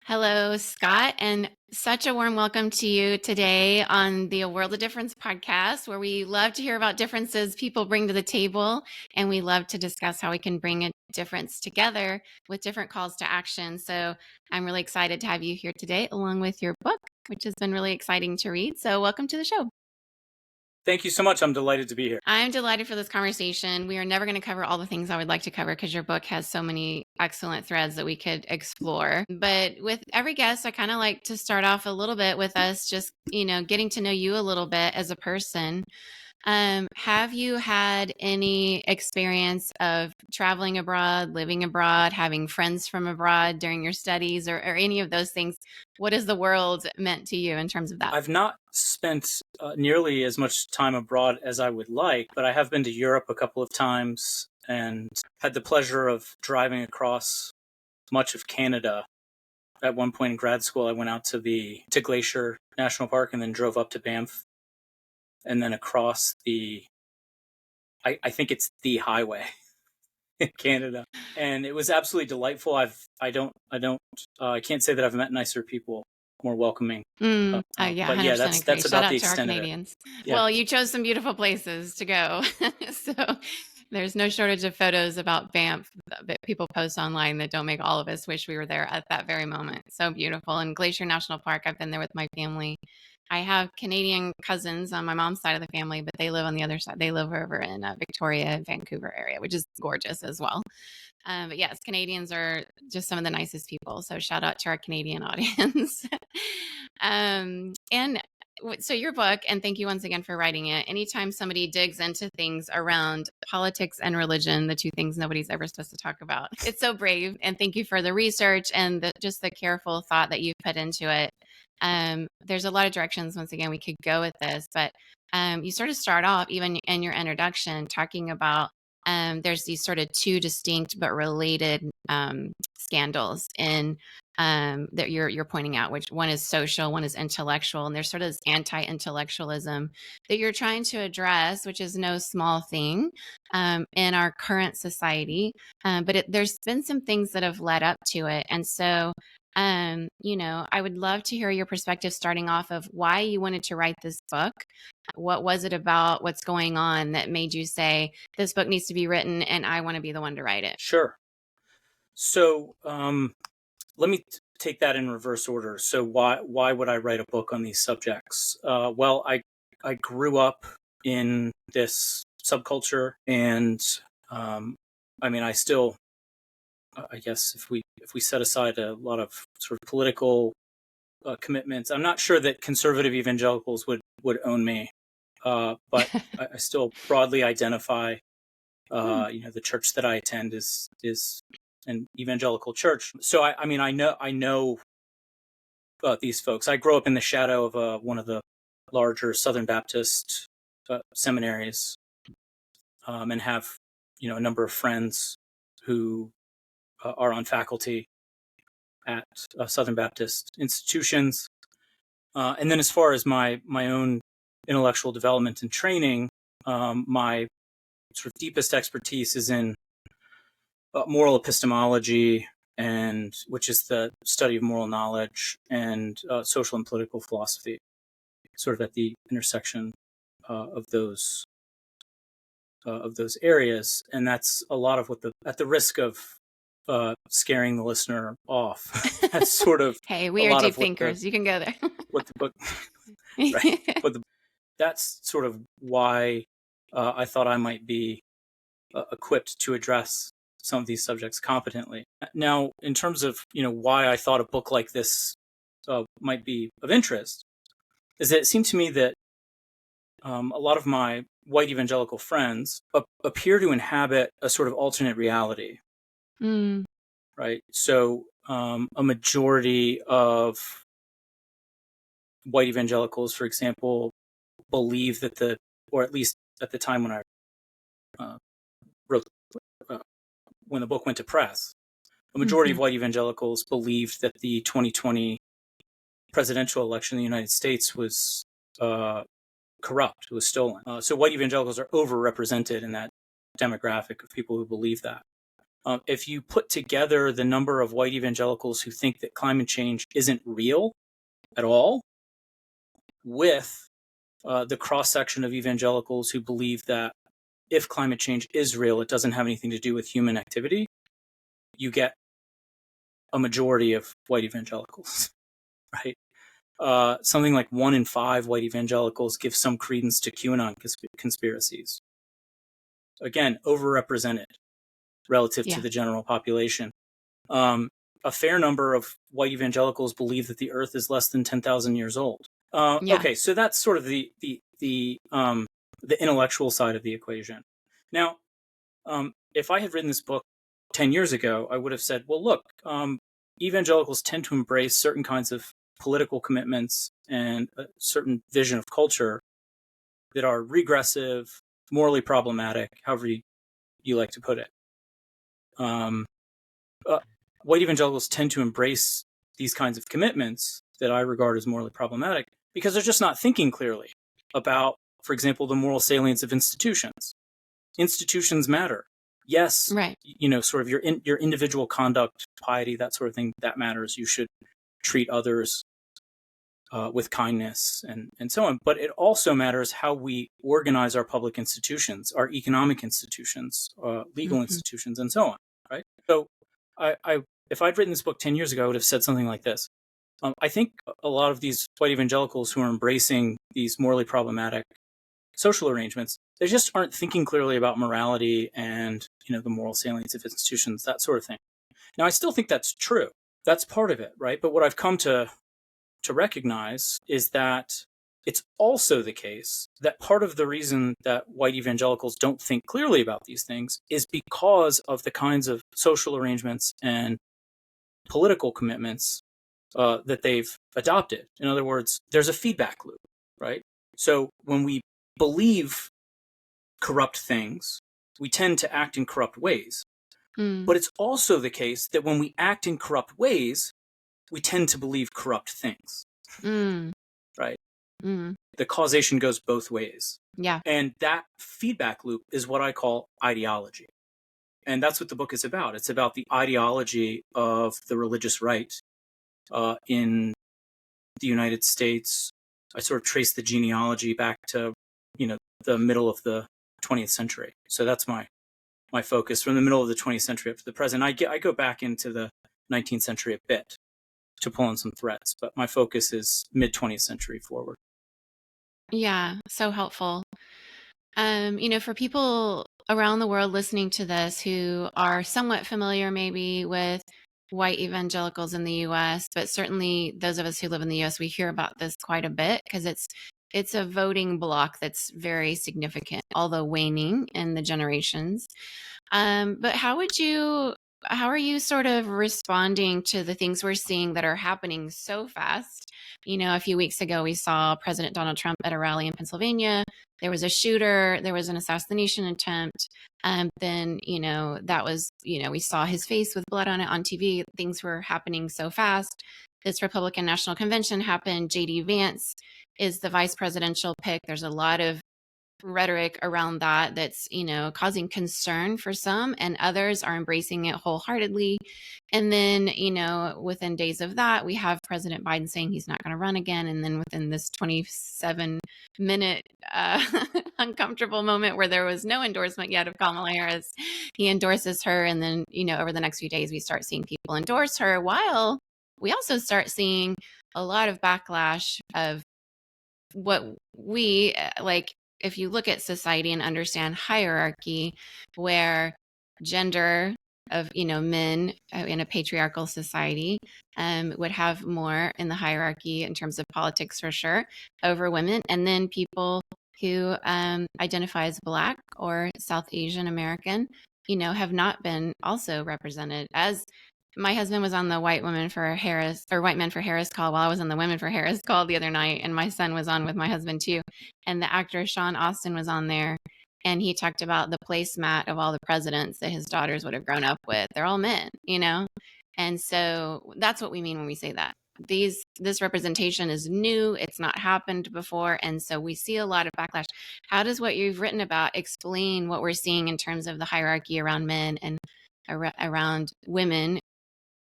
Hello, Scott, and such a warm welcome to you today on the A World of Difference podcast, where we love to hear about differences people bring to the table, and we love to discuss how we can bring a difference together with different calls to action. So I'm really excited to have you here today, along with your book, which has been really exciting to read. So welcome to the show. Thank you so much. I'm delighted to be here. I'm delighted for this conversation. We are never going to cover all the things I would like to cover because your book has so many excellent threads that we could explore. But with every guest, I kind of like to start off a little bit with us just, getting to know you a little bit as a person. Have you had any experience of traveling abroad, living abroad, having friends from abroad during your studies, or any of those things? What has the world meant to you in terms of that? I've not spent nearly as much time abroad as I would like, but I have been to Europe a couple of times and had the pleasure of driving across much of Canada. At one point in grad school, I went out to Glacier National Park and then drove up to Banff and then across I think it's the highway in Canada. And it was absolutely delightful. I can't say that I've met nicer people, more welcoming. Yeah, But 100% yeah, agree. that's Shout about out the to our extent of it. Canadians. Yeah. Well, you chose some beautiful places to go. So there's no shortage of photos about Banff that people post online that don't make all of us wish we were there at that very moment. So beautiful. And Glacier National Park, I've been there with my family. I have Canadian cousins on my mom's side of the family, but they live on the other side. They live over in Victoria, Vancouver area, which is gorgeous as well. But yes, Canadians are just some of the nicest people. So shout out to our Canadian audience. And so your book, and thank you once again for writing it. Anytime somebody digs into things around politics and religion, the two things nobody's ever supposed to talk about, it's so brave. And thank you for the research and just the careful thought that you've put into it. There's a lot of directions, once again, we could go with this, but you sort of start off even in your introduction talking about there's these sort of two distinct but related scandals in that you're pointing out, which one is social, one is intellectual, and there's sort of this anti-intellectualism that you're trying to address, which is no small thing in our current society. But there's been some things that have led up to it, and so I would love to hear your perspective starting off of why you wanted to write this book. What was it about what's going on that made you say this book needs to be written and I want to be the one to write it? Sure. So let me take that in reverse order. So why would I write a book on these subjects? Well, I grew up in this subculture, and I still, I guess if we set aside a lot of sort of political commitments, I'm not sure that conservative evangelicals would own me, but I still broadly identify. The church that I attend is an evangelical church. So I know these folks. I grew up in the shadow of one of the larger Southern Baptist seminaries, and have a number of friends who are on faculty at Southern Baptist institutions. And then as far as my own intellectual development and training, my sort of deepest expertise is in moral epistemology, and which is the study of moral knowledge, and social and political philosophy, sort of at the intersection of those areas. And that's a lot of at the risk of scaring the listener off. That's sort of hey, we are deep thinkers. You can go there. What the book, right? But that's sort of why I thought I might be equipped to address some of these subjects competently. Now, in terms of why I thought a book like this might be of interest, is that it seemed to me that a lot of my white evangelical friends appear to inhabit a sort of alternate reality. Right? So a majority of white evangelicals, for example, believe that or at least at the time when I wrote, when the book went to press, a majority of white evangelicals believed that the 2020 presidential election in the United States was corrupt, it was stolen. So white evangelicals are overrepresented in that demographic of people who believe that. If you put together the number of white evangelicals who think that climate change isn't real at all with the cross-section of evangelicals who believe that if climate change is real, it doesn't have anything to do with human activity, you get a majority of white evangelicals, right? Something like 1 in 5 white evangelicals give some credence to QAnon conspiracies. Again, overrepresented relative to the general population. A fair number of white evangelicals believe that the Earth is less than 10,000 years old. Okay, so that's sort of the intellectual side of the equation. Now, if I had written this book 10 years ago, I would have said, well, look, evangelicals tend to embrace certain kinds of political commitments and a certain vision of culture that are regressive, morally problematic, however you like to put it. White evangelicals tend to embrace these kinds of commitments that I regard as morally problematic because they're just not thinking clearly about, for example, the moral salience of institutions. Institutions matter. Yes, right. Sort of your individual conduct, piety, that sort of thing, that matters. You should treat others with kindness and so on. But it also matters how we organize our public institutions, our economic institutions, legal institutions, and so on. Right. So, if I'd written this book 10 years ago, I would have said something like this. I think a lot of these white evangelicals who are embracing these morally problematic social arrangements, they just aren't thinking clearly about morality and, the moral salience of institutions, that sort of thing. Now, I still think that's true. That's part of it, right? But what I've come to recognize is that it's also the case that part of the reason that white evangelicals don't think clearly about these things is because of the kinds of social arrangements and political commitments that they've adopted. In other words, there's a feedback loop, right? So when we believe corrupt things, we tend to act in corrupt ways. But it's also the case that when we act in corrupt ways, we tend to believe corrupt things, right? The causation goes both ways. Yeah. And that feedback loop is what I call ideology. And that's what the book is about. It's about the ideology of the religious right in the United States. I sort of trace the genealogy back to, the middle of the 20th century. So that's my focus from the middle of the 20th century up to the present. I go back into the 19th century a bit to pull in some threads, but my focus is mid 20th century forward. Yeah, so helpful. For people around the world listening to this who are somewhat familiar maybe with white evangelicals in the US, but certainly those of us who live in the US, we hear about this quite a bit because it's a voting bloc that's very significant, although waning in the generations. But how are you sort of responding to the things we're seeing that are happening so fast? A few weeks ago, we saw President Donald Trump at a rally in Pennsylvania. There was a shooter. There was an assassination attempt. Then, that was, we saw his face with blood on it on TV. Things were happening so fast. This Republican National Convention happened. J.D. Vance is the vice presidential pick. There's a lot of rhetoric around that's causing concern for some, and others are embracing it wholeheartedly. And then within days of that, we have President Biden saying he's not going to run again, and then within this 27-minute uncomfortable moment where there was no endorsement yet of Kamala Harris, he endorses her, and then over the next few days we start seeing people endorse her, while we also start seeing a lot of backlash of what we like. If you look at society and understand hierarchy, where gender of men in a patriarchal society would have more in the hierarchy in terms of politics for sure over women, and then people who identify as Black or South Asian American have not been also represented. As my husband was on the White Men for Harris call while I was on the Women for Harris call the other night, and my son was on with my husband too. And the actor Sean Austin was on there, and he talked about the placemat of all the presidents that his daughters would have grown up with. They're all men, And so that's what we mean when we say that. This representation is new. It's not happened before. And so we see a lot of backlash. How does what you've written about explain what we're seeing in terms of the hierarchy around men and around women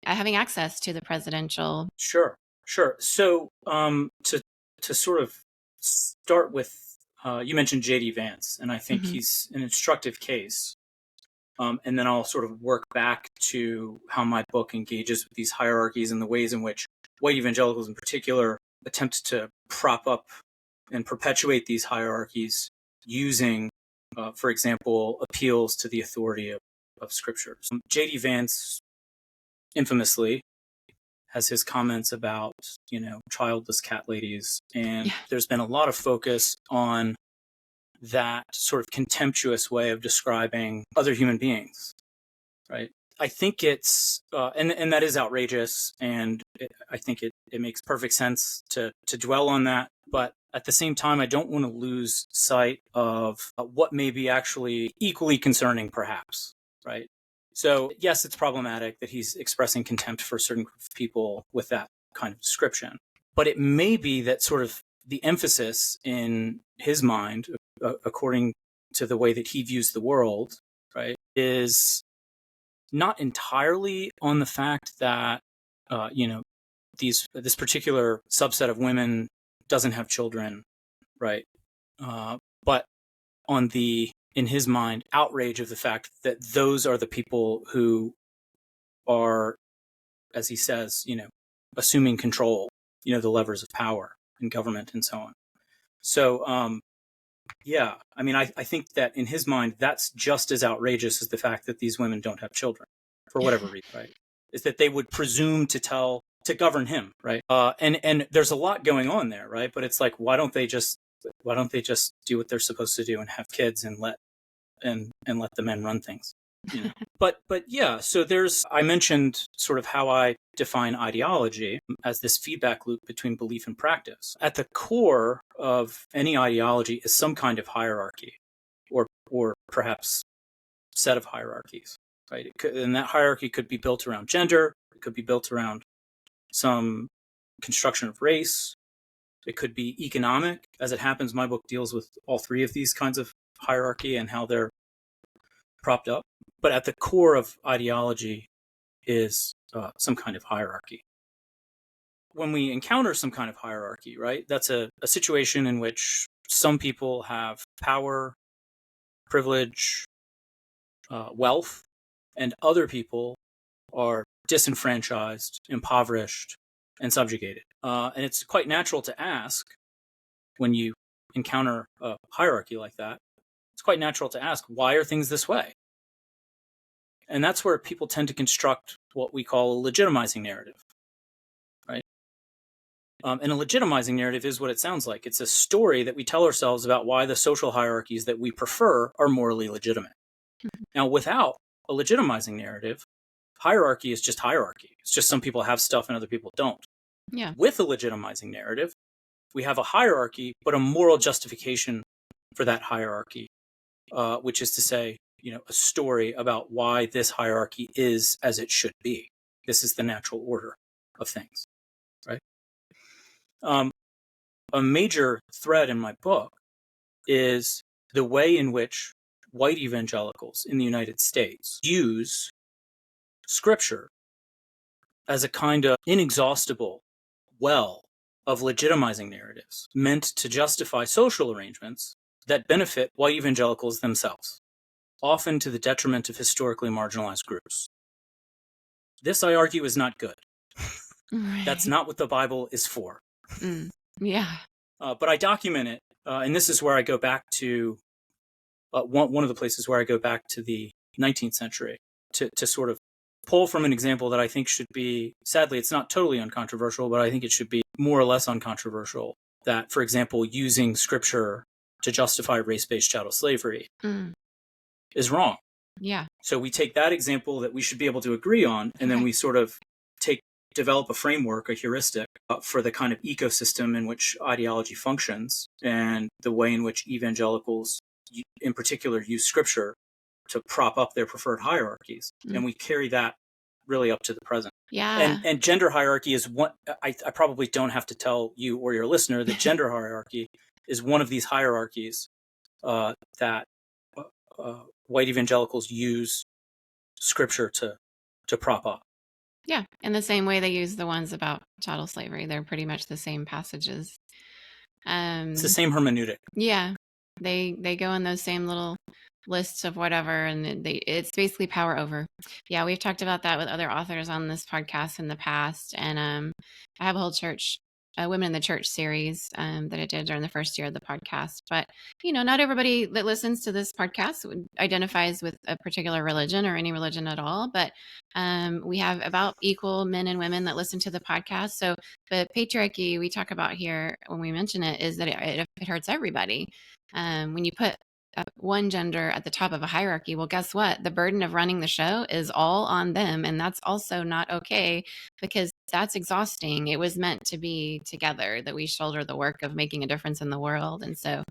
having access to the presidential. Sure. So, to sort of start with, you mentioned J.D. Vance, and I think he's an instructive case. And then I'll sort of work back to how my book engages with these hierarchies and the ways in which white evangelicals in particular attempt to prop up and perpetuate these hierarchies using, for example, appeals to the authority of scriptures. J.D. Vance infamously has his comments about, childless cat ladies. And there's been a lot of focus on that sort of contemptuous way of describing other human beings, right? I think it's, and that is outrageous, and I think it makes perfect sense to dwell on that. But at the same time, I don't want to lose sight of what may be actually equally concerning, perhaps, right? So yes, it's problematic that he's expressing contempt for certain people with that kind of description. But it may be that sort of the emphasis in his mind, according to the way that he views the world, right, is not entirely on the fact that, this particular subset of women doesn't have children, right? But on the, in his mind, outrage of the fact that those are the people who are, as he says, assuming control, the levers of power in government and so on. So, yeah, I mean, I think that in his mind, that's just as outrageous as the fact that these women don't have children, for whatever reason, right? Is that they would presume to govern him, right? And there's a lot going on there, right? But it's like, why don't they just do what they're supposed to do and have kids and let the men run things? But yeah, so I mentioned sort of how I define ideology as this feedback loop between belief and practice. At the core of any ideology is some kind of hierarchy, or perhaps set of hierarchies, right? And that hierarchy could be built around gender. It could be built around some construction of race. It could be economic. As it happens, my book deals with all three of these kinds of hierarchy and how they're propped up. But at the core of ideology is some kind of hierarchy. When we encounter some kind of hierarchy, right, that's a situation in which some people have power, privilege, wealth, and other people are disenfranchised, impoverished, and subjugated. And it's quite natural to ask, when you encounter a hierarchy like that, it's quite natural to ask, why are things this way? And that's where people tend to construct what we call a legitimizing narrative, right? And a legitimizing narrative is what it sounds like. It's a story that we tell ourselves about why the social hierarchies that we prefer are morally legitimate. Now, without a legitimizing narrative, hierarchy is just hierarchy. It's just some people have stuff and other people don't. Yeah. With a legitimizing narrative, we have a hierarchy, but a moral justification for that hierarchy, which is to say, a story about why this hierarchy is as it should be. This is the natural order of things, right? A major thread in my book is the way in which white evangelicals in the United States use scripture as a kind of inexhaustible well of legitimizing narratives meant to justify social arrangements that benefit white evangelicals themselves, often to the detriment of historically marginalized groups. This, I argue, is not good. Right. That's not what the Bible is for. Yeah. But I document it, and this is where I go back to one of the places where I go back to the 19th century to sort of pull from an example that I think should be, sadly, it's not totally uncontroversial, but I think it should be more or less uncontroversial. That, for example, using scripture to justify race-based chattel slavery is wrong. Yeah. So we take that example that we should be able to agree on, and then we sort of develop a framework, a heuristic for the kind of ecosystem in which ideology functions and the way in which evangelicals, in particular, use scripture to prop up their preferred hierarchies. And we carry that really up to the present. Yeah. And gender hierarchy is one, I probably don't have to tell you or your listener that gender hierarchy is one of these hierarchies that white evangelicals use scripture to prop up. Yeah. In the same way they use the ones about chattel slavery. They're pretty much the same passages. It's the same hermeneutic. Yeah. They go in those same little lists of whatever, and it's basically power over. Yeah, we've talked about that with other authors on this podcast in the past, and I have a whole church women in the church series that I did during the first year of the podcast. But not everybody that listens to this podcast identifies with a particular religion or any religion at all, but we have about equal men and women that listen to the podcast. So the patriarchy we talk about here when we mention it is that it hurts everybody. When you put one gender at the top of a hierarchy, well, guess what? The burden of running the show is all on them. And that's also not okay, because that's exhausting. It was meant to be together, that we shoulder the work of making a difference in the world. And so,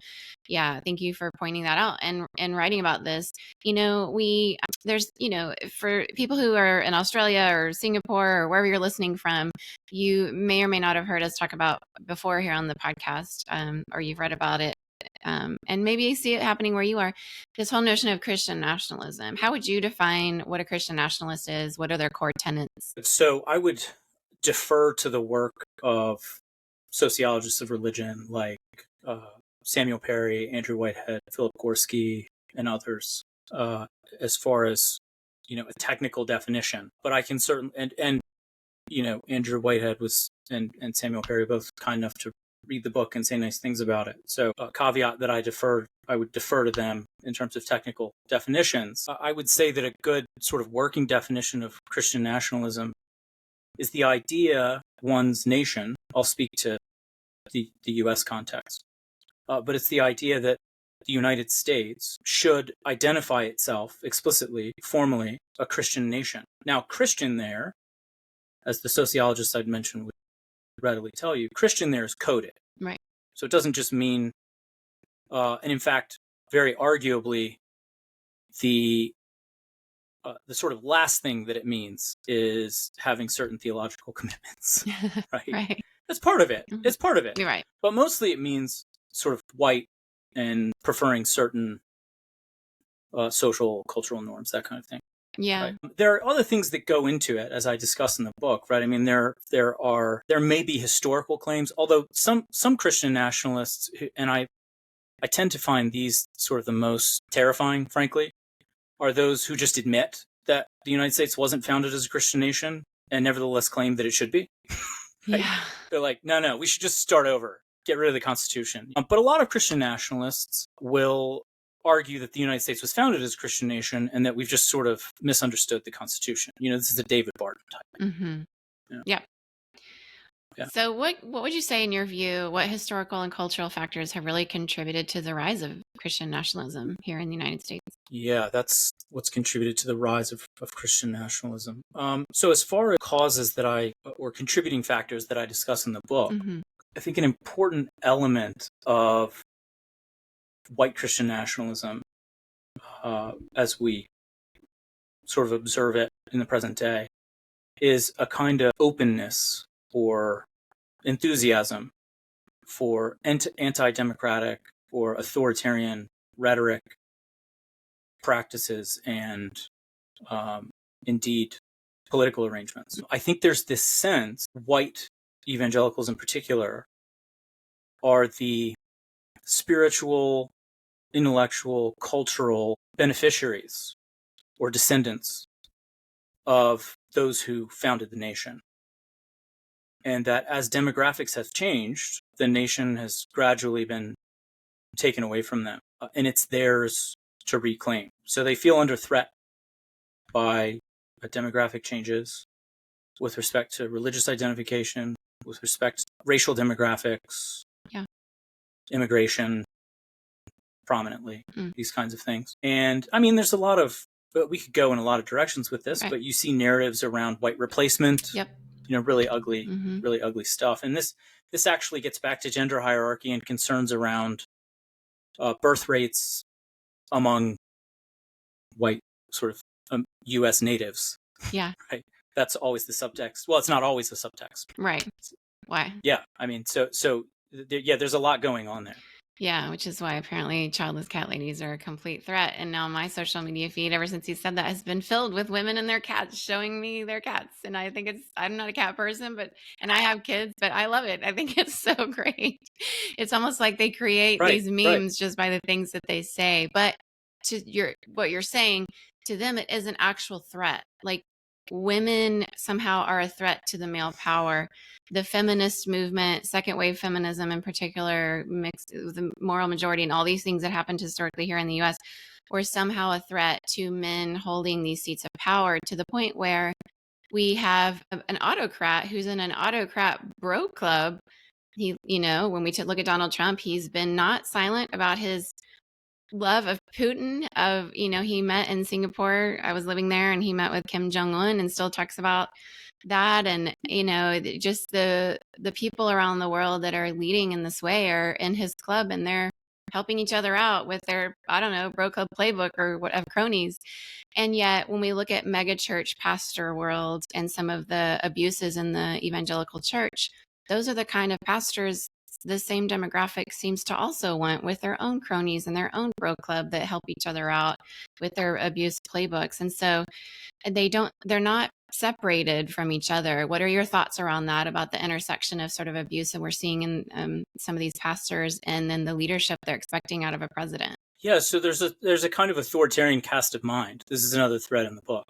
yeah, thank you for pointing that out and writing about this. There's, for people who are in Australia or Singapore or wherever you're listening from, you may or may not have heard us talk about before here on the podcast, or you've read about it. And maybe you see it happening where you are, this whole notion of Christian nationalism. How would you define what a Christian nationalist is? What are their core tenets? So I would defer to the work of sociologists of religion like Samuel Perry, Andrew Whitehead, Philip Gorski, and others, as far as a technical definition. But I can certainly and Andrew Whitehead and Samuel Perry both kind enough to read the book and say nice things about it. So a caveat that I would defer to them in terms of technical definitions. I would say that a good sort of working definition of Christian nationalism is the idea one's nation. I'll speak to the U.S. context, but it's the idea that the United States should identify itself explicitly, formally, a Christian nation. Now, Christian there, as the sociologists I'd mentioned would readily tell you, Christian there is coded. Right. So it doesn't just mean, and in fact, very arguably, the sort of last thing that it means is having certain theological commitments, right? Right. That's part of it. Mm-hmm. It's part of it. You're right. But mostly it means sort of white and preferring certain social, cultural norms, that kind of thing. Yeah. Right? There are other things that go into it, as I discuss in the book, right? I mean, there may be historical claims, although some Christian nationalists, and I tend to find these sort of the most terrifying, frankly, are those who just admit that the United States wasn't founded as a Christian nation and nevertheless claim that it should be. Right? Yeah. They're like, no, we should just start over, get rid of the Constitution. But a lot of Christian nationalists will argue that the United States was founded as a Christian nation and that we've just sort of misunderstood the Constitution. This is a David Barton type. Mm-hmm. Yeah. So what would you say, in your view, what historical and cultural factors have really contributed to the rise of Christian nationalism here in the United States? Yeah, that's what's contributed to the rise of Christian nationalism. So as far as causes or contributing factors that I discuss in the book, Mm-hmm. I think an important element of white Christian nationalism, as we sort of observe it in the present day, is a kind of openness or enthusiasm for anti-democratic or authoritarian rhetoric, practices, and indeed political arrangements. I think there's this sense, white evangelicals in particular are the spiritual, intellectual, cultural beneficiaries or descendants of those who founded the nation. And that as demographics have changed, the nation has gradually been taken away from them, and it's theirs to reclaim. So they feel under threat by demographic changes with respect to religious identification, with respect to racial demographics, immigration, prominently, these kinds of things. And I mean, there's a lot of, we could go in a lot of directions with this, but you see narratives around white replacement, really ugly, really ugly stuff. And this actually gets back to gender hierarchy and concerns around birth rates among white sort of U.S. natives. Yeah. Right. That's always the subtext. Well, it's not always the subtext. Right. Why? Yeah. I mean, so there's a lot going on there. Yeah, which is why apparently childless cat ladies are a complete threat. And now my social media feed, ever since he said that, has been filled with women and their cats showing me their cats. And I think I'm not a cat person, and I have kids, but I love it. I think it's so great. It's almost like they create Right, these right. memes just by the things that they say. But what you're saying, to them, it is an actual threat. Like, women somehow are a threat to the male power. The feminist movement, second wave feminism in particular, mixed with the moral majority and all these things that happened historically here in the US, were somehow a threat to men holding these seats of power, to the point where we have an autocrat who's in an autocrat bro club. He, when we look at Donald Trump, he's been not silent about his love of Putin. He met in Singapore. I was living there, and he met with Kim Jong-un and still talks about that. And just the people around the world that are leading in this way are in his club, and they're helping each other out with their, I don't know, bro club playbook or whatever, cronies. And yet when we look at mega church pastor world and some of the abuses in the evangelical church, those are the kind of pastors the same demographic seems to also want, with their own cronies and their own bro club that help each other out with their abuse playbooks. And so they're not separated from each other. What are your thoughts around that, about the intersection of sort of abuse that we're seeing in some of these pastors, and then the leadership they're expecting out of a president? Yeah, so there's a kind of authoritarian cast of mind. This is another thread in the book.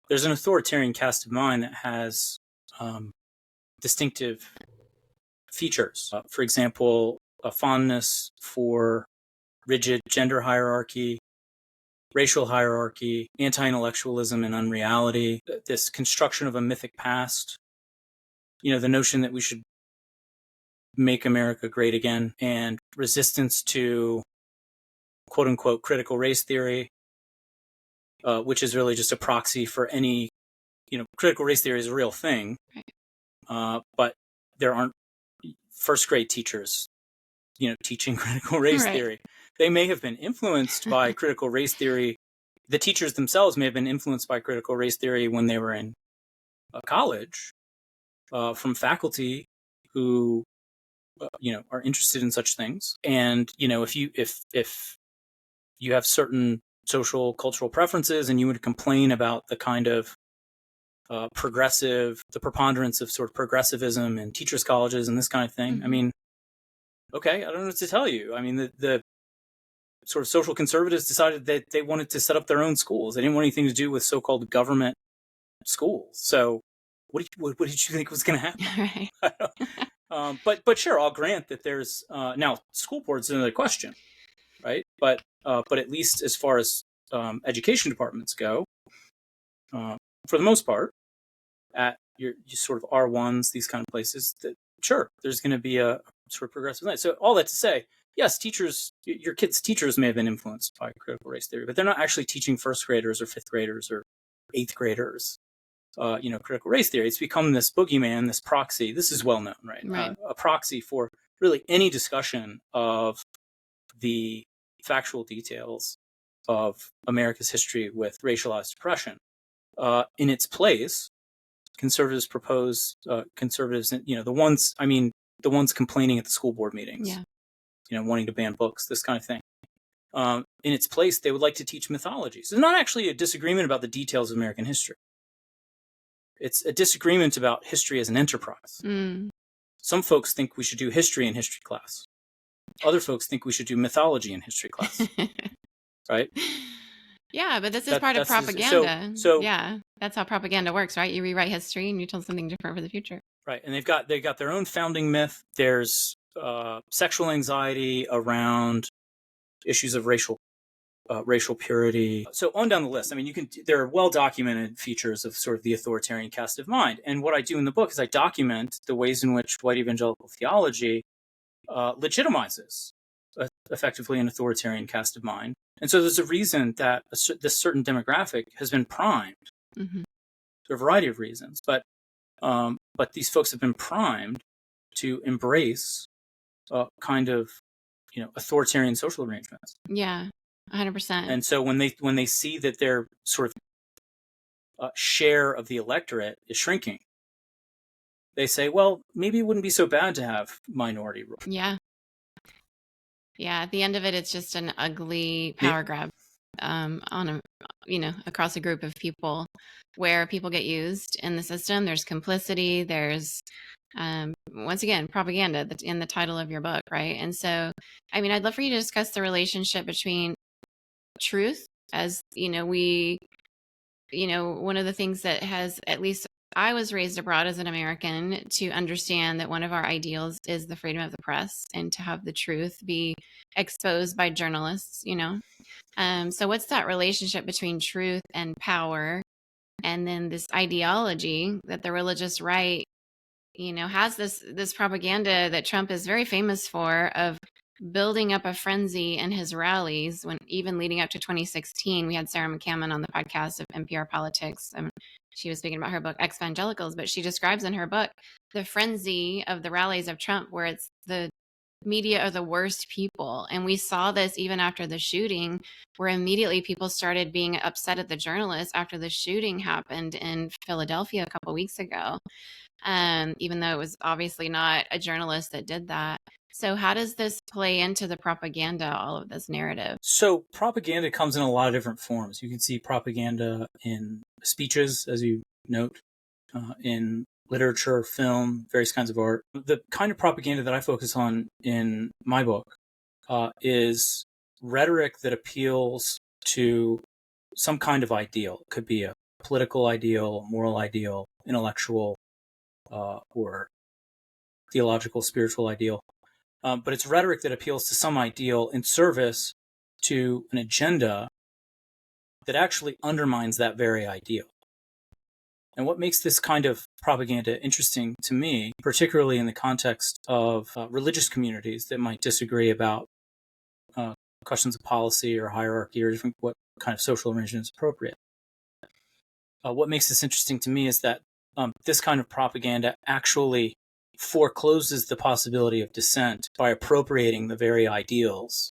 There's an authoritarian cast of mind that has distinctive features. For example, a fondness for rigid gender hierarchy, racial hierarchy, anti-intellectualism and unreality, this construction of a mythic past, the notion that we should make America great again, and resistance to quote unquote critical race theory, which is really just a proxy for any, critical race theory is a real thing, but there aren't first grade teachers, teaching critical race Right. theory. They may have been influenced by critical race theory. The teachers themselves may have been influenced by critical race theory when they were in college, from faculty who, are interested in such things. And, if you have certain social cultural preferences and you would complain about the kind of the preponderance of sort of progressivism in teachers' colleges and this kind of thing. Mm-hmm. I mean, okay, I don't know what to tell you. I mean, the sort of social conservatives decided that they wanted to set up their own schools. They didn't want anything to do with so-called government schools. So what did you think was going to happen? Right. But sure, I'll grant that there's now school boards is another question, right? But at least as far as education departments go, for the most part, at your sort of R1s, these kind of places, that sure, there's going to be a sort of progressive line. So all that to say, yes, teachers, your kids' teachers may have been influenced by critical race theory, but they're not actually teaching first graders or fifth graders or eighth graders, critical race theory. It's become this boogeyman, this proxy. This is well known, right? Right. A proxy for really any discussion of the factual details of America's history with racialized oppression. In its place, conservatives propose conservatives, the ones complaining at the school board meetings, wanting to ban books, this kind of thing. In its place, they would like to teach mythology. So it's not actually a disagreement about the details of American history. It's a disagreement about history as an enterprise. Mm. Some folks think we should do history in history class. Other folks think we should do mythology in history class. Right? Yeah, but this is part of propaganda. So yeah, that's how propaganda works, right? You rewrite history and you tell something different for the future. Right, and they've got their own founding myth. There's sexual anxiety around issues of racial purity. So on down the list. I mean, there are well documented features of sort of the authoritarian cast of mind. And what I do in the book is I document the ways in which white evangelical theology legitimizes effectively an authoritarian cast of mind. And so there's a reason that this certain demographic has been primed, for a variety of reasons. But these folks have been primed to embrace kind of, authoritarian social arrangements. Yeah, 100%. And so when they see that their sort of share of the electorate is shrinking, they say, well, maybe it wouldn't be so bad to have minority rule. Yeah. Yeah, at the end of it, it's just an ugly The- power grab on a, across a group of people where people get used in the system. There's complicity. There's once again propaganda that's in the title of your book, right? And so, I mean, I'd love for you to discuss the relationship between truth, as one of the things that has, at least I was raised abroad as an American, to understand that one of our ideals is the freedom of the press and to have the truth be exposed by journalists. So what's that relationship between truth and power? And then this ideology that the religious right, has this propaganda that Trump is very famous for, of building up a frenzy in his rallies. When even leading up to 2016, we had Sarah McCammon on the podcast of NPR Politics. She was speaking about her book Evangelicals, but she describes in her book the frenzy of the rallies of Trump, where it's the media are the worst people. And we saw this even after the shooting, where immediately people started being upset at the journalists after the shooting happened in Philadelphia a couple weeks ago, even though it was obviously not a journalist that did that. So how does this play into the propaganda, all of this narrative? So propaganda comes in a lot of different forms. You can see propaganda in speeches, as you note, in literature, film, various kinds of art. The kind of propaganda that I focus on in my book is rhetoric that appeals to some kind of ideal. It could be a political ideal, moral ideal, intellectual, or theological, spiritual ideal. But it's rhetoric that appeals to some ideal in service to an agenda that actually undermines that very ideal. And what makes this kind of propaganda interesting to me, particularly in the context of religious communities that might disagree about questions of policy or hierarchy or different what kind of social arrangement is appropriate. What makes this interesting to me is that this kind of propaganda actually forecloses the possibility of dissent by appropriating the very ideals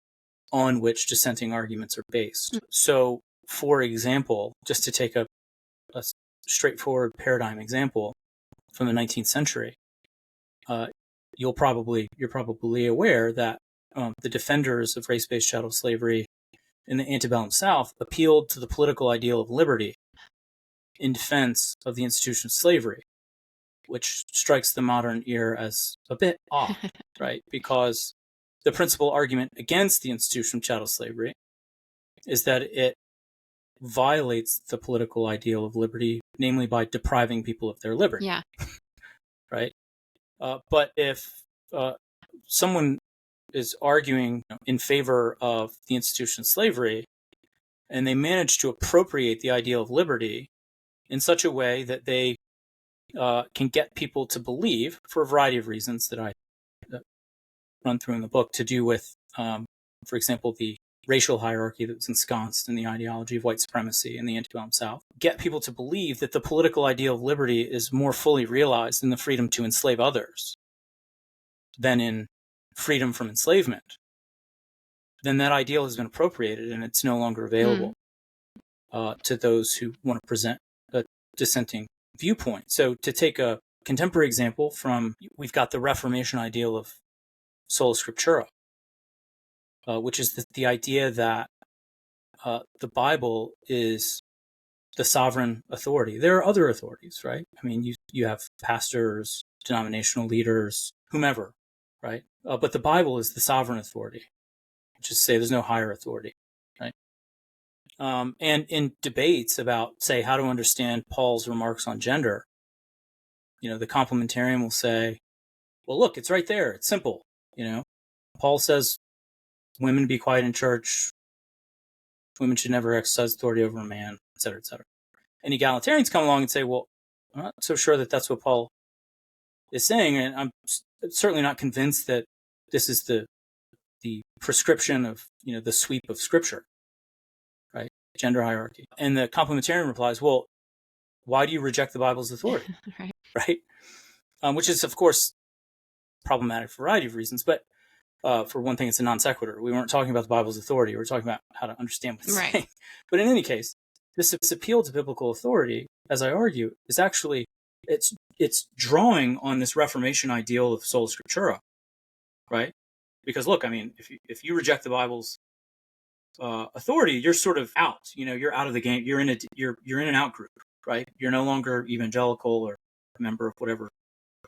on which dissenting arguments are based. So, for example, just to take a straightforward paradigm example from the 19th century, you're probably aware that the defenders of race-based chattel slavery in the antebellum South appealed to the political ideal of liberty in defense of the institution of slavery, which strikes the modern ear as a bit odd, right? Because the principal argument against the institution of chattel slavery is that it violates the political ideal of liberty, namely by depriving people of their liberty. Yeah. Right? But if someone is arguing in favor of the institution of slavery, and they manage to appropriate the ideal of liberty in such a way that they can get people to believe, for a variety of reasons that I run through in the book, to do with, for example, the racial hierarchy that was ensconced in the ideology of white supremacy in the antebellum South, get people to believe that the political ideal of liberty is more fully realized in the freedom to enslave others than in freedom from enslavement, then that ideal has been appropriated and it's no longer available to those who want to present a dissenting viewpoint. So to take a contemporary example we've got the Reformation ideal of sola scriptura, which is the idea that the Bible is the sovereign authority. There are other authorities, right? I mean, you have pastors, denominational leaders, whomever, right? But the Bible is the sovereign authority, which is to say there's no higher authority, right? And in debates about, say, how to understand Paul's remarks on gender, the complementarian will say, well, look, it's right there. It's simple. Paul says women be quiet in church. Women should never exercise authority over a man, et cetera, et cetera. And egalitarians come along and say, well, I'm not so sure that that's what Paul is saying. And I'm certainly not convinced that this is the prescription of, the sweep of Scripture, right? Gender hierarchy. And the complementarian replies, well, why do you reject the Bible's authority? Right? Which is, of course, problematic for a variety of reasons. But for one thing, it's a non sequitur. We weren't talking about the Bible's authority. We were talking about how to understand what it's saying. But in any case, this appeal to biblical authority, as I argue, is actually, it's drawing on this Reformation ideal of sola scriptura, right? Because look, I mean, if you reject the Bible's authority, you're sort of out. You're out of the game. You're in an out group, right? You're no longer evangelical or a member of whatever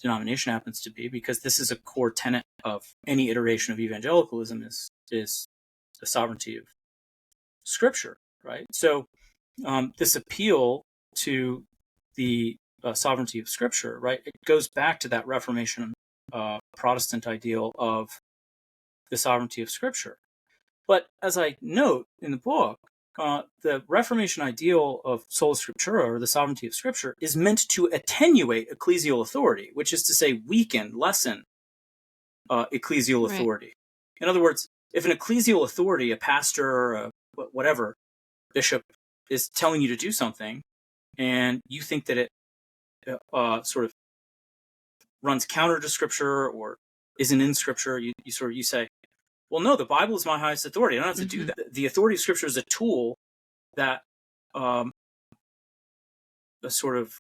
denomination happens to be, because this is a core tenet of any iteration of evangelicalism is the sovereignty of Scripture, right? So this appeal to the sovereignty of Scripture, right? It goes back to that Reformation Protestant ideal of the sovereignty of Scripture. But as I note in the book, the Reformation ideal of sola scriptura, or the sovereignty of Scripture, is meant to attenuate ecclesial authority, which is to say weaken, lessen ecclesial authority. In other words, if an ecclesial authority, a pastor or a whatever, bishop, is telling you to do something, and you think that it sort of runs counter to Scripture or isn't in Scripture, you say, well, no, the Bible is my highest authority. I don't have to do that. The authority of Scripture is a tool that a sort of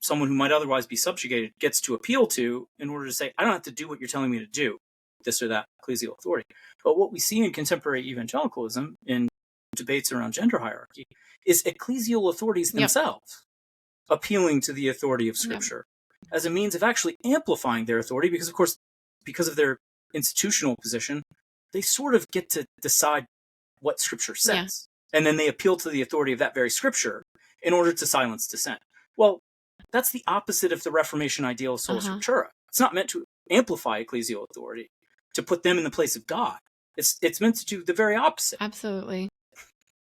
someone who might otherwise be subjugated gets to appeal to in order to say, I don't have to do what you're telling me to do, this or that ecclesial authority. But what we see in contemporary evangelicalism, in debates around gender hierarchy, is ecclesial authorities themselves appealing to the authority of Scripture as a means of actually amplifying their authority, because, of course, because of their institutional position, they sort of get to decide what Scripture says. And then they appeal to the authority of that very Scripture in order to silence dissent. Well, that's the opposite of the Reformation ideal of sola scriptura. It's not meant to amplify ecclesial authority, to put them in the place of God. It's meant to do the very opposite. Absolutely.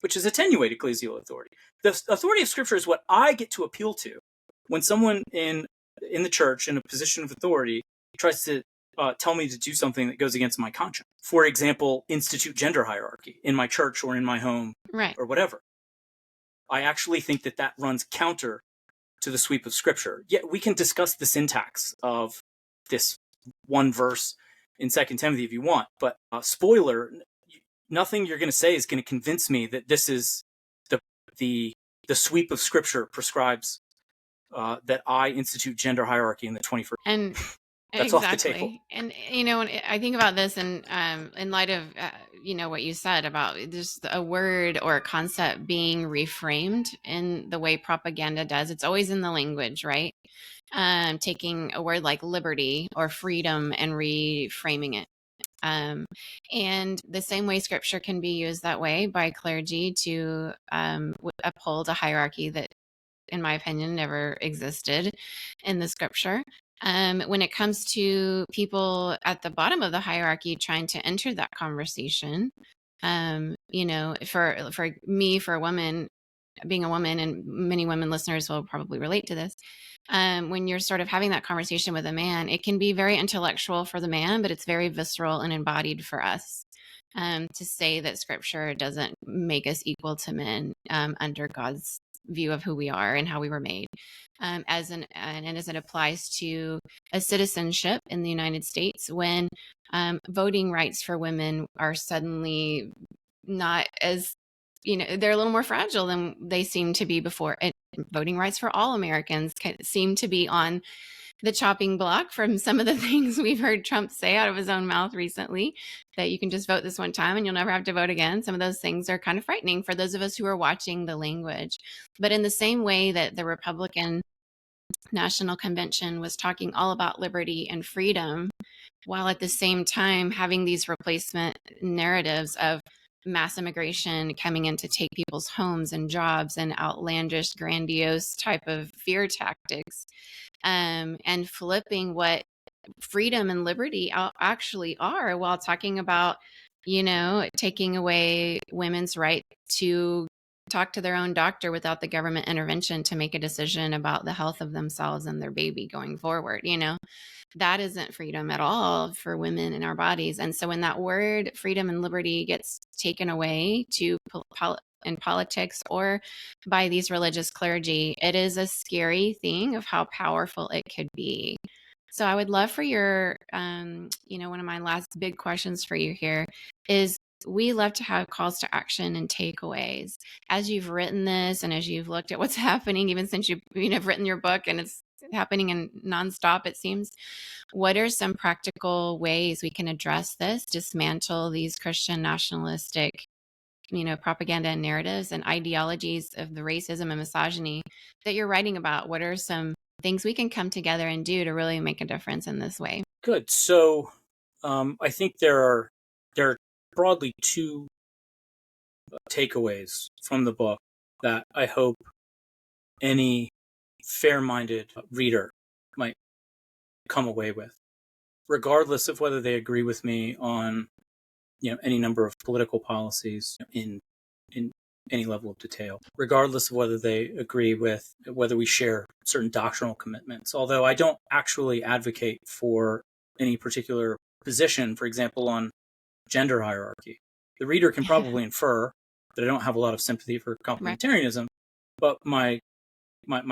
Which is attenuate ecclesial authority. The authority of Scripture is what I get to appeal to when someone in the church, in a position of authority, tries to tell me to do something that goes against my conscience. For example, institute gender hierarchy in my church or in my home, or whatever. I actually think that runs counter to the sweep of Scripture. Yet we can discuss the syntax of this one verse in 2 Timothy if you want, but spoiler, nothing you're going to say is going to convince me that this is the sweep of Scripture prescribes that I institute gender hierarchy in the 21st. And that's off the table. And when I think about this, and in light of what you said about just a word or a concept being reframed in the way propaganda does, it's always in the language, right? Taking a word like liberty or freedom and reframing it. And the same way Scripture can be used that way by clergy to uphold a hierarchy that, in my opinion, never existed in the Scripture. When it comes to people at the bottom of the hierarchy trying to enter that conversation, for me, for a woman, being a woman, and many women listeners will probably relate to this, when you're sort of having that conversation with a man, it can be very intellectual for the man, but it's very visceral and embodied for us. To say that Scripture doesn't make us equal to men under God's view of who we are and how we were made, and as it applies to a citizenship in the United States, when voting rights for women are suddenly not as, they're a little more fragile than they seem to be before. And voting rights for all Americans seem to be on the chopping block from some of the things we've heard Trump say out of his own mouth recently, that you can just vote this one time and you'll never have to vote again. Some of those things are kind of frightening for those of us who are watching the language. But in the same way that the Republican National Convention was talking all about liberty and freedom, while at the same time having these replacement narratives of mass immigration coming in to take people's homes and jobs and outlandish, grandiose type of fear tactics, and flipping what freedom and liberty actually are, while talking about, taking away women's right to talk to their own doctor without the government intervention to make a decision about the health of themselves and their baby going forward. That isn't freedom at all for women in our bodies. And so when that word freedom and liberty gets taken away in politics or by these religious clergy, it is a scary thing of how powerful it could be. So I would love for your, one of my last big questions for you here is, we love to have calls to action and takeaways. As you've written this and as you've looked at what's happening, even since you've written your book and it's happening in nonstop, it seems. What are some practical ways we can address this, dismantle these Christian nationalistic, propaganda and narratives and ideologies of the racism and misogyny that you're writing about? What are some things we can come together and do to really make a difference in this way? Good. So I think there are broadly two takeaways from the book that I hope any fair-minded reader might come away with, regardless of whether they agree with me on any number of political policies in any level of detail, regardless of whether they agree with whether we share certain doctrinal commitments. Although I don't actually advocate for any particular position, for example, on gender hierarchy. The reader can probably infer that I don't have a lot of sympathy for complementarianism, but my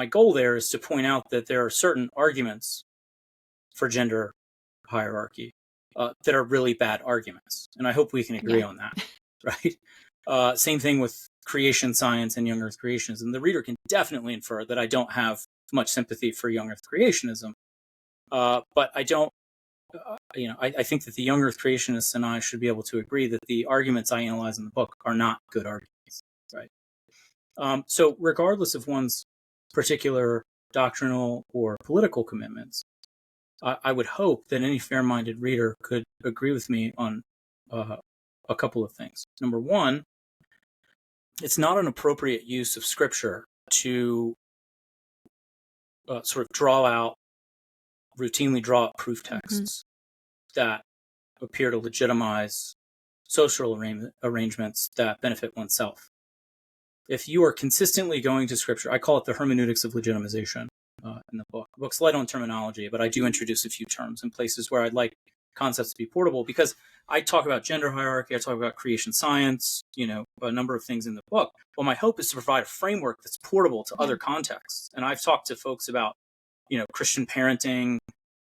goal there is to point out that there are certain arguments for gender hierarchy that are really bad arguments. And I hope we can agree on that, right? Same thing with creation science and young earth creationism. The reader can definitely infer that I don't have much sympathy for young earth creationism, but I don't, I think that the young earth creationists and I should be able to agree that the arguments I analyze in the book are not good arguments, right? So regardless of one's particular doctrinal or political commitments, I would hope that any fair-minded reader could agree with me on a couple of things. Number one, it's not an appropriate use of scripture to sort of routinely draw out proof texts that appear to legitimize social arrangements that benefit oneself. If you are consistently going to scripture, I call it the hermeneutics of legitimization in the book. The book's light on terminology, but I do introduce a few terms in places where I'd like concepts to be portable, because I talk about gender hierarchy, I talk about creation science, a number of things in the book. Well, my hope is to provide a framework that's portable to other contexts. And I've talked to folks about, Christian parenting,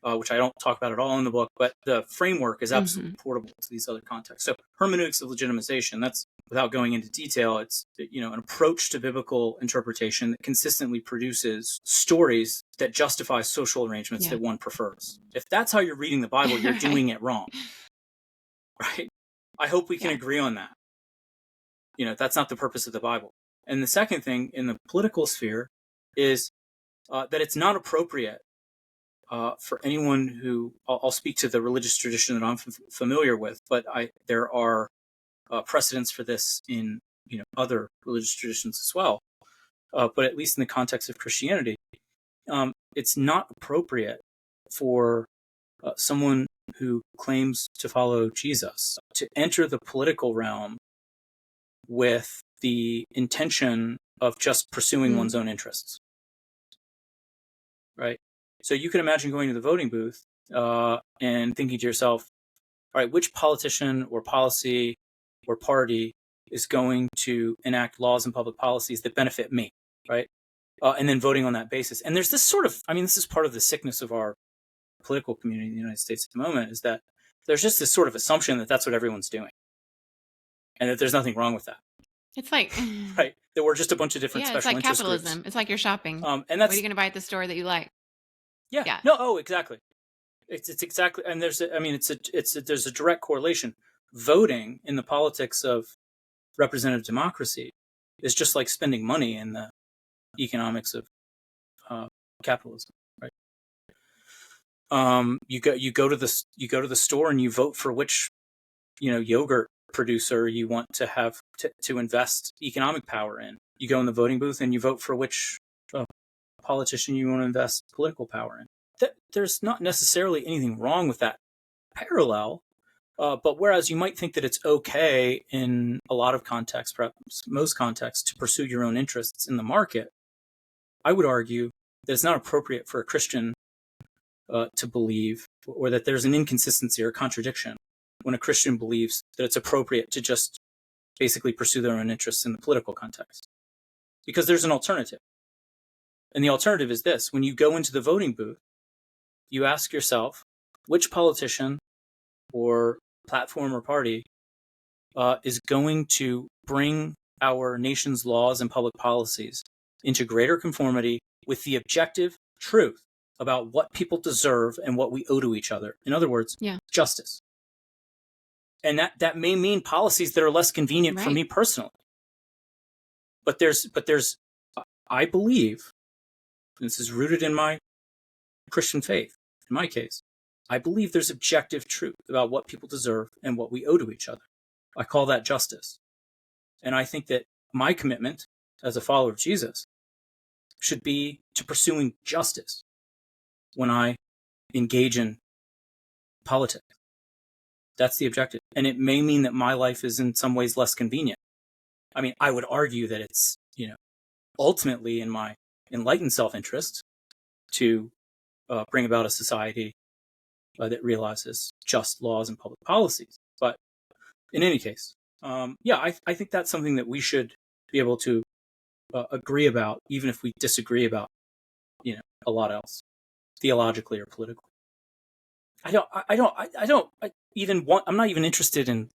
which I don't talk about at all in the book, but the framework is absolutely portable to these other contexts. So hermeneutics of legitimization, that's, without going into detail, it's, an approach to biblical interpretation that consistently produces stories that justify social arrangements that one prefers. If that's how you're reading the Bible, you're doing it wrong, right? I hope we can agree on that. That's not the purpose of the Bible. And the second thing in the political sphere is that it's not appropriate for anyone who, I'll speak to the religious tradition that I'm familiar with, but there are precedents for this in other religious traditions as well. But at least in the context of Christianity, it's not appropriate for someone who claims to follow Jesus to enter the political realm with the intention of just pursuing one's own interests, right? So you can imagine going to the voting booth and thinking to yourself, all right, which politician or policy or party is going to enact laws and public policies that benefit me, right? And then voting on that basis. And there's this sort of, this is part of the sickness of our political community in the United States at the moment, is that there's just this sort of assumption that that's what everyone's doing, and that there's nothing wrong with that. It's like, right, that we're just a bunch of different special it's like interest capitalism. groups. It's like you're shopping. And that's, what are you going to buy at the store that you like? Yeah. No. Oh, exactly. It's exactly, and there's there's a direct correlation. Voting in the politics of representative democracy is just like spending money in the economics of capitalism, right? You go to the store and you vote for which yogurt producer you want to have to invest economic power in. You go in the voting booth and you vote for which politician you want to invest political power in. There's not necessarily anything wrong with that parallel, but whereas you might think that it's okay in a lot of contexts, perhaps most contexts, to pursue your own interests in the market, I would argue that it's not appropriate for a Christian to believe, or that there's an inconsistency or contradiction when a Christian believes that it's appropriate to just basically pursue their own interests in the political context. Because there's an alternative. And the alternative is this: when you go into the voting booth, you ask yourself, which politician or platform or party is going to bring our nation's laws and public policies into greater conformity with the objective truth about what people deserve and what we owe to each other. In other words, justice. And that may mean policies that are less convenient for me personally. But there's I believe, and this is rooted in my Christian faith, in my case, I believe there's objective truth about what people deserve and what we owe to each other. I call that justice. And I think that my commitment as a follower of Jesus should be to pursuing justice when I engage in politics. That's the objective. And it may mean that my life is in some ways less convenient. I mean, I would argue that it's, ultimately in my enlightened self-interest to bring about a society that realizes just laws and public policies. But in any case, I think that's something that we should be able to agree about, even if we disagree about, a lot else, theologically or politically. I'm not even interested in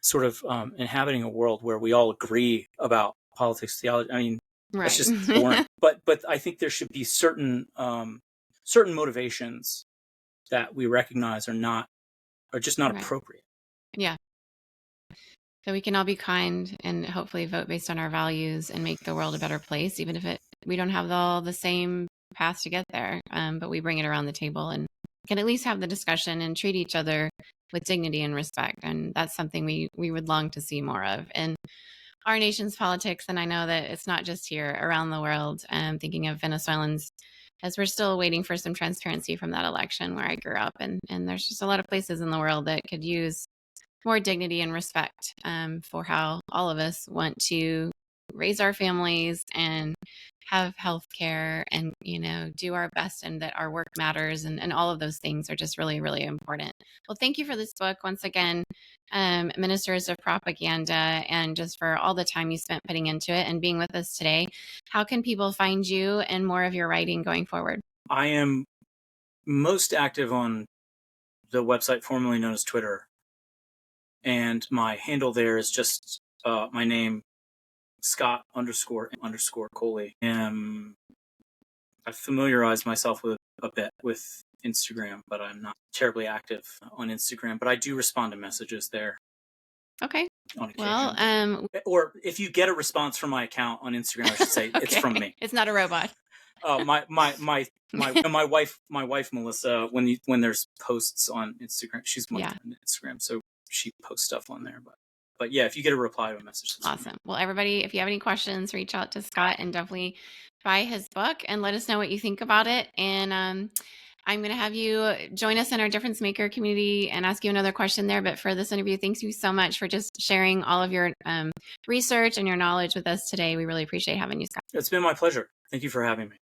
sort of inhabiting a world where we all agree about politics, theology. I mean, that's just boring. But I think there should be certain motivations that we recognize are just not appropriate. Yeah. So we can all be kind and hopefully vote based on our values and make the world a better place, even if we don't have all the same paths to get there. But we bring it around the table and can at least have the discussion and treat each other with dignity and respect. And that's something we would long to see more of in our nation's politics. And I know that it's not just here, around the world. Thinking of Venezuelans, as we're still waiting for some transparency from that election where I grew up. And there's just a lot of places in the world that could use more dignity and respect for how all of us want to raise our families and have health care and, do our best, and that our work matters, and all of those things are just really, really important. Well, thank you for this book once again, Ministers of Propaganda, and just for all the time you spent putting into it and being with us today. How can people find you and more of your writing going forward? I am most active on the website formerly known as Twitter. And my handle there is just my name, Scott__Coley. I've familiarized myself with a bit with Instagram, but I'm not terribly active on Instagram. But I do respond to messages there. Okay. On occasion. Or if you get a response from my account on Instagram, I should say it's from me. It's not a robot. My wife Melissa, when there's posts on Instagram, she's on Instagram, so she posts stuff on there. But yeah, if you get a reply to a message, awesome. Well, everybody, if you have any questions, reach out to Scott and definitely buy his book and let us know what you think about it. And I'm going to have you join us in our Difference Maker community and ask you another question there. But for this interview, thank you so much for just sharing all of your research and your knowledge with us today. We really appreciate having you, Scott. It's been my pleasure. Thank you for having me.